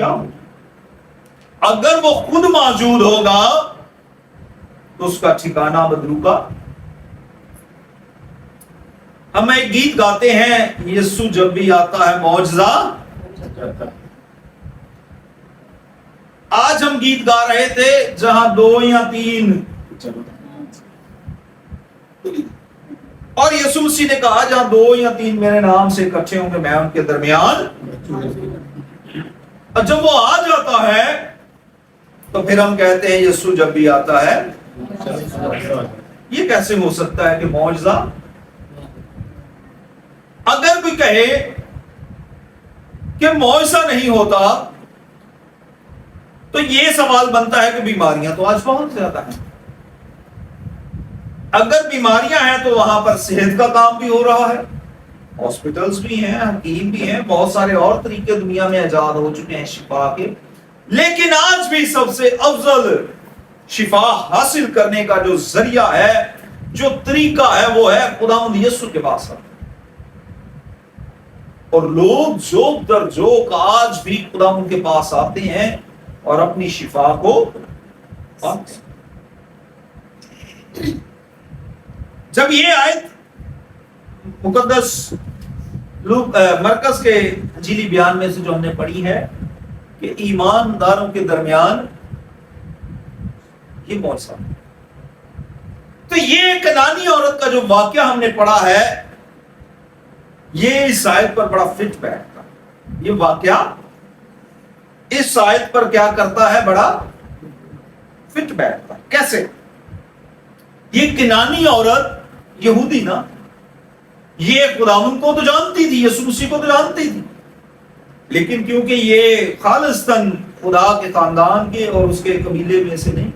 کیا ہوگا؟ اگر وہ خود موجود ہوگا تو اس کا ٹھکانہ مدروکا۔ ہم ایک گیت گاتے ہیں، یسوع جب بھی آتا ہے معجزہ۔ آج ہم گیت گا رہے تھے جہاں 2 یا 3، اور یسوع مسیح نے کہا جہاں 2 یا 3 میرے نام سے اکٹھے ہوں گے میں ان کے درمیان۔ اور جب وہ آ جاتا ہے تو پھر ہم کہتے ہیں یسوع جب بھی آتا ہے۔ یہ کیسے ہو سکتا ہے کہ معجزہ؟ اگر کوئی کہے کہ معجزہ نہیں ہوتا تو یہ سوال بنتا ہے کہ بیماریاں تو آج بہت زیادہ ہیں۔ اگر بیماریاں ہیں تو وہاں پر صحت کا کام بھی ہو رہا ہے، ہاسپٹلز بھی ہیں، حکیم بھی ہیں، بہت سارے اور طریقے دنیا میں ایجاد ہو چکے ہیں شفا کے۔ لیکن آج بھی سب سے افضل شفا حاصل کرنے کا جو ذریعہ ہے، جو طریقہ ہے، وہ ہے خداوند یسوع کے پاس۔ اور لوگ جوک در جوک آج بھی خداوند کے پاس آتے ہیں اور اپنی شفا کو پاتے ہیں۔ جب یہ آیت مقدس مرکز کے انجیلی بیان میں سے جو ہم نے پڑھی ہے کہ ایمانداروں کے درمیان یہ معجزہ، تو یہ کنانی عورت کا جو واقعہ ہم نے پڑھا ہے یہ اس آیت پر بڑا فٹ بیٹھتا ہے۔ یہ واقعہ اس آیت پر کیا کرتا ہے؟ بڑا فٹ بیٹھتا ہے۔ کیسے؟ یہ کنانی عورت یہودی نا، یہ خداوند کو تو جانتی تھی، یسوع مسیح کو تو جانتی تھی، لیکن کیونکہ یہ خالصتاً خدا کے خاندان کے اور اس کے قبیلے میں سے نہیں،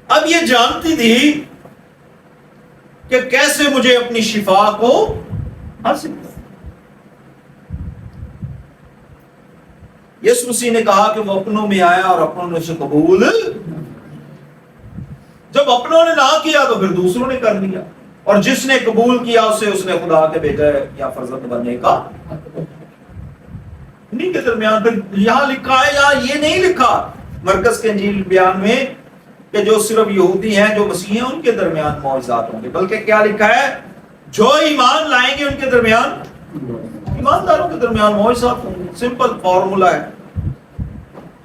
اب یہ جانتی تھی کہ کیسے مجھے اپنی شفا کو حاصل کرنا۔ یسوع مسیح نے کہا کہ وہ اپنوں میں آیا اور اپنوں نے اسے قبول، جب اپنوں نے نہ کیا تو پھر دوسروں نے کر لیا، اور جس نے قبول کیا اسے اس نے خدا کے بیٹے یا فرزند بننے کا۔ انہیں کے درمیان پھر یہاں لکھا ہے، یہاں یہ نہیں لکھا مرکز کے انجیل بیان میں کہ جو صرف یہودی ہیں جو مسیحی ہیں ان کے درمیان معجزات ہوں گے، بلکہ کیا لکھا ہے؟ جو ایمان لائیں گے ان کے درمیان، ایمانداروں کے درمیان معجزات ہوں گے۔ سمپل فارمولا ہے۔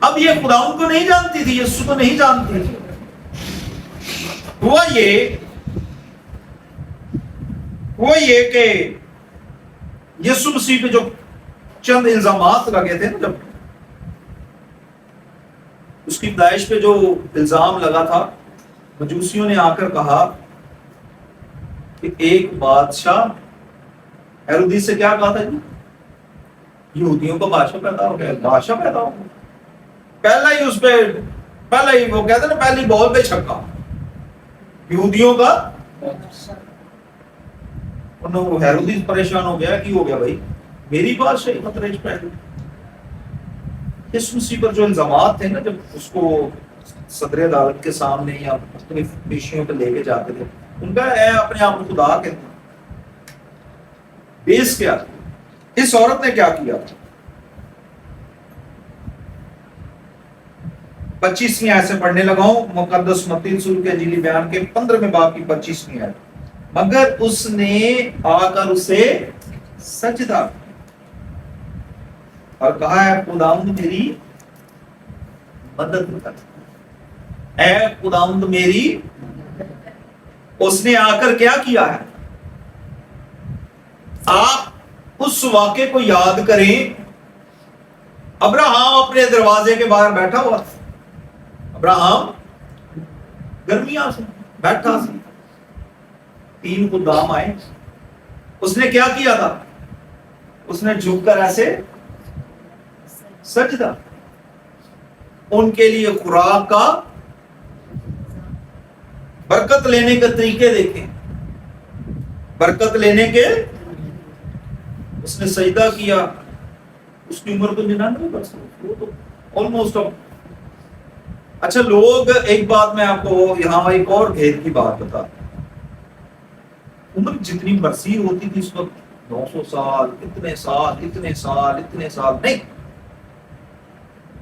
اب یہ خداوند کو نہیں جانتی تھی، یسوع کو نہیں جانتی تھی۔ ہوا یہ کہ یسوع مسیح پہ جو چند الزامات لگے تھے نا، جب اس کی پیدائش پہ جو الزام لگا تھا، مجوسیوں نے آ کر کہا کہ ایک بادشاہ، ہیرودیس سے کیا کہا تھا جی؟ یہودیوں کا بادشاہ پیدا ہو گیا، بادشاہ پیدا ہو گیا۔ پہلا ہی وہ کہتے ہیں نا، پہلی بال پہ چھکا یہودیوں کا۔ ہیرودیس پریشان ہو گیا، کی ہو گیا بھائی، میری بادشاہی خطرے پہ ہے۔ یسوع مسیح پر جو الزامات تھے نا، جب اس کو صدر عدالت کے سامنے یا مختلف پیشیوں پہ لے کے جاتے تھے، ان کا اپنے آپ کو خدا کہتے ہیں۔ بیس کیا؟ اس عورت نے کیا کیا؟ 25ویں آیت سے پڑھنے لگا ہوں، مقدس متی رسول کے انجیلی بیان کے 15ویں باب کی 25ویں آیت۔ مگر اس نے آ کر اسے سجدہ اور کہا، اے خداوند میری مدد کر، اے خداوند میری۔ اس نے آ کر کیا کیا ہے؟ آپ اس واقعے کو یاد کریں، ابراہم اپنے دروازے کے باہر بیٹھا ہوا تھا، ابراہم گرمیاں سے بیٹھا تھا، 3 خدام آئے، اس نے کیا کیا تھا؟ اس نے جھک کر ایسے سجدہ، ان کے لیے خوراک کا، برکت لینے کے طریقے دیکھیں، برکت لینے کے، اس نے سجدہ کیا۔ اس کی عمر تو 99 برس، وہ تو آلموسٹ۔ اچھا لوگ، ایک بات میں آپ کو یہاں ایک اور بھید کی بات بتا، عمر جتنی برسی ہوتی تھی اس وقت 900 سال، اتنے سال نہیں،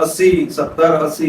80 70 80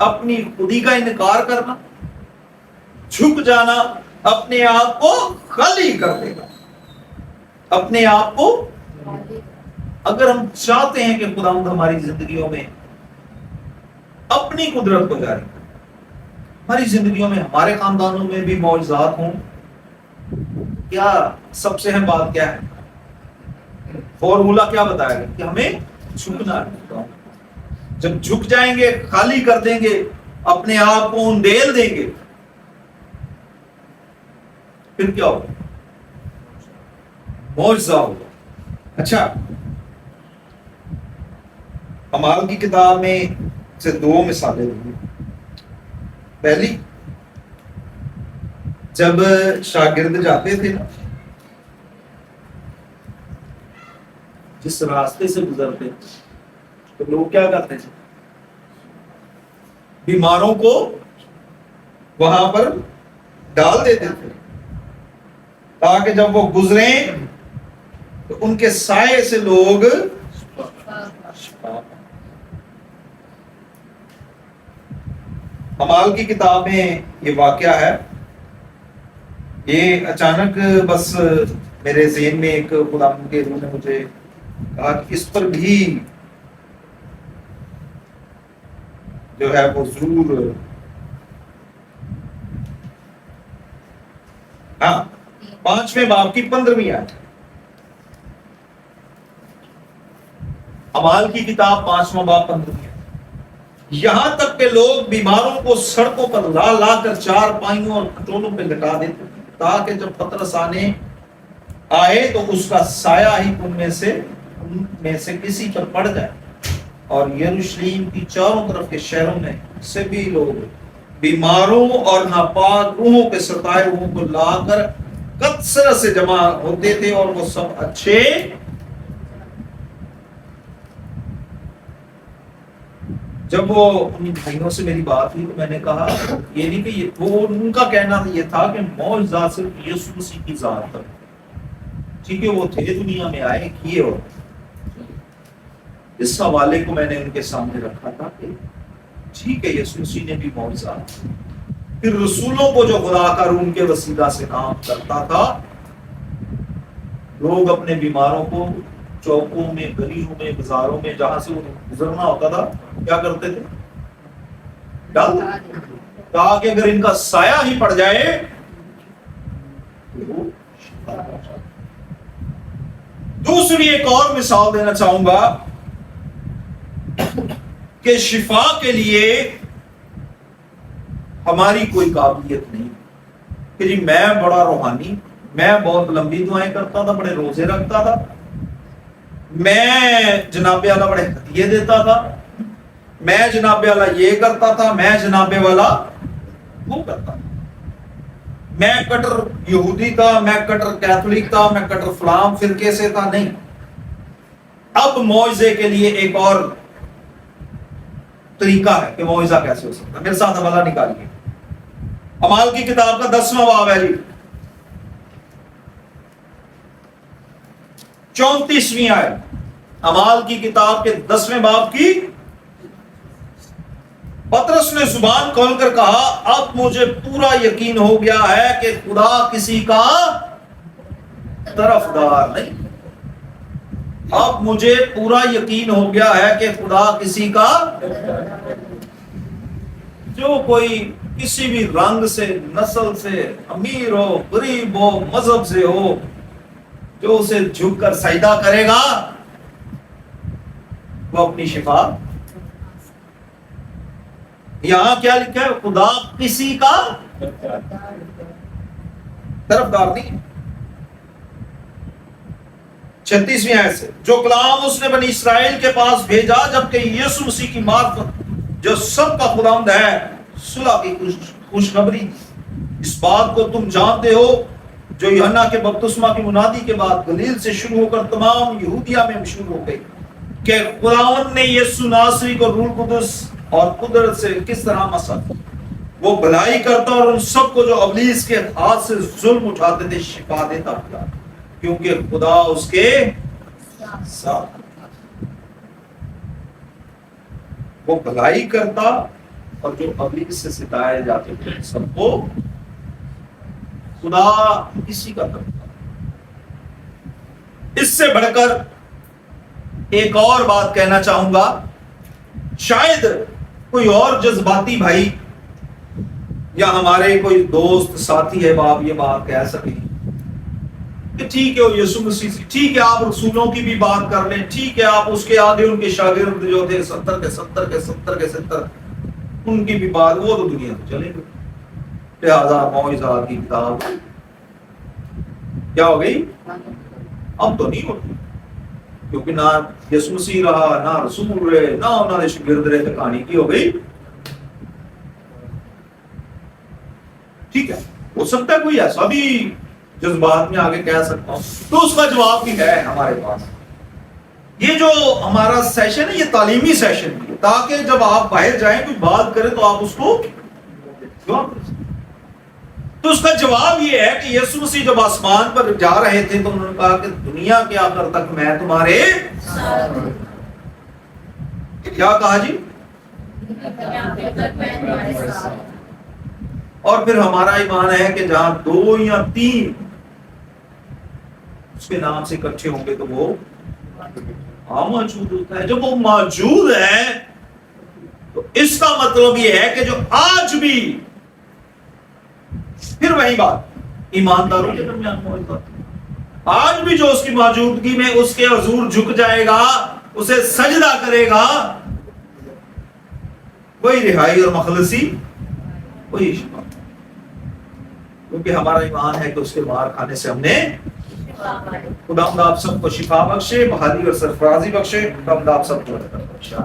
اپنی خودی کا انکار کرنا، جھک جانا، اپنے آپ کو خالی کر دے گا، اپنے آپ کو۔ اگر ہم چاہتے ہیں کہ خداوند ہماری زندگیوں میں اپنی قدرت کو جاری کرے، ہماری زندگیوں میں، ہمارے خاندانوں میں بھی معجزات ہوں، کیا سب سے اہم بات کیا ہے؟ فارمولا کیا بتایا گیا کہ ہمیں جھکنا ہے۔ جب جھک جائیں گے، خالی کر دیں گے، اپنے آپ کو انڈیل دیں گے، پھر کیا ہوگا؟ معجزہ ہوگا۔ اچھا، اعمال کی کتاب میں سے دو مثالیں دی۔ پہلی، جب شاگرد جاتے تھے نا، جس راستے سے گزرتے تو لوگ کیا کرتے تھے؟ بیماروں کو وہاں پر ڈال دیتے تھے تاکہ جب وہ گزریں تو ان کے سائے سے لوگ شفا۔ اعمال کی کتاب میں یہ واقعہ ہے، یہ اچانک بس میرے ذہن میں ایک خدا کے روح نے مجھے کہا کہ اس پر بھی جو ہے وہ ضرور، ہاں 5ویں باب کی 15ویں آیت، اعمال کی کتاب 5واں باب 15ویں آیت، یہاں تک کہ لوگ بیماروں کو سڑکوں پر لا لا کر چار پائیوں اور کھٹولوں پہ لٹا دیتے تاکہ جب پطرس آئے تو اس کا سایہ ہی ان میں سے کسی پر پڑ جائے۔ اور یروشلم کی چاروں طرف کے شہروں میں سے بھی لوگ بیماروں اور ناپاک روحوں کے ستائے روحوں کو لا کر کثرت سے جمع ہوتے تھے اور وہ سب اچھے۔ جب وہ ان بھائیوں سے میری بات ہوئی تو میں نے کہا یہ نہیں کہ وہ ان کا کہنا یہ تھا کہ معجزات صرف یسوع مسیح کی ذات پر، ٹھیک ہے، وہ تھے دنیا میں، آئے کیے، اور اس حوالے کو میں نے ان کے سامنے رکھا تھا کہ ٹھیک ہے یسوع مسیح نے بھی معجزات، پھر رسولوں کو جو خدا کا روح ان کے وسیلہ سے کام کرتا تھا، لوگ اپنے بیماروں کو چوکوں میں، گلیوں میں، بازاروں میں، جہاں سے گزرنا ہوتا تھا، کیا کرتے تھے؟ ڈال تاکہ اگر ان کا سایہ ہی پڑ جائے۔ دوسری ایک اور مثال دینا چاہوں گا کہ شفا کے لیے ہماری کوئی قابلیت نہیں کہ جی میں بڑا روحانی، میں بہت لمبی دعائیں کرتا تھا، بڑے روزے رکھتا تھا، میں جناب والا بڑے ہدیے دیتا تھا، میں جناب والا یہ کرتا تھا، میں جناب والا وہ کرتا تھا، میں کٹر یہودی تھا، میں کٹر کیتھولک تھا، میں کٹر فلاں فرقے سے تھا۔ نہیں، اب معجزے کے لیے ایک اور طریقہ ہے کہ معجزہ کیسے ہو سکتا ہے۔ میرے ساتھ حوالہ نکالیے، اعمال کی کتاب کا 10واں باب ہے جی، 34ویں آیت، اعمال کی کتاب کے 10ویں باب کی۔ پطرس نے زبان کھول کر کہا اب مجھے پورا یقین ہو گیا ہے کہ خدا کسی کا طرفدار نہیں، اب مجھے پورا یقین ہو گیا ہے کہ خدا کسی کا، جو کوئی کسی بھی رنگ سے، نسل سے، امیر ہو، غریب ہو، مذہب سے ہو، جو اسے جھک کر سجدہ کرے گا وہ اپنی شفا۔ یہاں کیا لکھا ہے؟ خدا کسی کا طرفدار نہیں۔ 36ویں آیت سے، جو کلام اس نے بنی اسرائیل کے پاس بھیجا جبکہ یسوع مسیح کی معرفت جو سب کا خداوند ہے، صلح کی خوشخبری، اس بات کو تم جانتے ہو جو یوحنا کے بپتسمہ کی منادی کے بعد گلیل سے شروع ہو کر تمام یہودیہ میں مشہور ہو گئی، کہ خداوند نے یسوع ناصری کو روح القدس اور قدرت سے کس طرح مسا، وہ بھلائی کرتا اور ان سب کو جو ابلیس کے ہاتھ سے ظلم اٹھاتے تھے شفا دیتا تھا، کیونکہ خدا اس کے ساتھ، وہ بھلائی کرتا اور جو ابلیس سے ستائے جاتے تھے سب کو خدا اسی کا طریقہ. اس سے بڑھ کر ایک اور بات کہنا چاہوں گا. شاید کوئی اور جذباتی بھائی یا ہمارے کوئی دوست ساتھی ہے باپ یہ بات کہہ سکیں کہ ٹھیک ہے وہ یسوع مسیح سے، ٹھیک ہے آپ رسولوں کی بھی بات کر لیں، ٹھیک ہے آپ اس کے آگے ان کے شاگرد جو تھے 70 ان کی بھی بات، وہ تو دنیا میں چلیں گے. لہذا معجزات کی کتاب کیا ہو گئی؟ اب تو نہیں ہوتی، کیونکہ نہ یسوع مسیح رہا، نہ رسول رہے، نہ انہوں نے شاگرد رہے، تو کہانی کی ہو گئی. ٹھیک ہے، ہو سکتا ہے کوئی ایسا بھی جذبات میں آگے کہہ سکتا ہوں، تو اس کا جواب بھی ہے ہمارے پاس. یہ جو ہمارا سیشن ہے یہ تعلیمی سیشن ہے، تاکہ جب آپ باہر جائیں کوئی بات کریں تو آپ اس کو جواب دیں. تو اس کا جواب یہ ہے کہ یسوع مسیح جب آسمان پر جا رہے تھے تو انہوں نے کہا کہ دنیا کے آخر تک میں تمہارے ساتھ ہوں. کیا کہا جی؟ اور پھر ہمارا ایمان ہے کہ جہاں 2 یا 3 اس کے نام سے اکٹھے ہوں گے تو وہ موجود ہوتا ہے. جب وہ موجود ہے تو اس کا مطلب یہ ہے کہ جو آج بھی، پھر وہی بات ایمانداروں کے درمیان موجود ہے، آج بھی جو اس کی موجودگی میں اس کے حضور جھک جائے گا، اسے سجدہ کرے گا، کوئی رہائی اور مخلصی کوئی شفا، کیونکہ ہمارا ایمان ہے کہ اس کے مار کھانے سے ہم نے، خدا آپ سب کو شفا بخشے، بحالی اور سرفرازی بخشے. خدا آپ سب کو بخشے.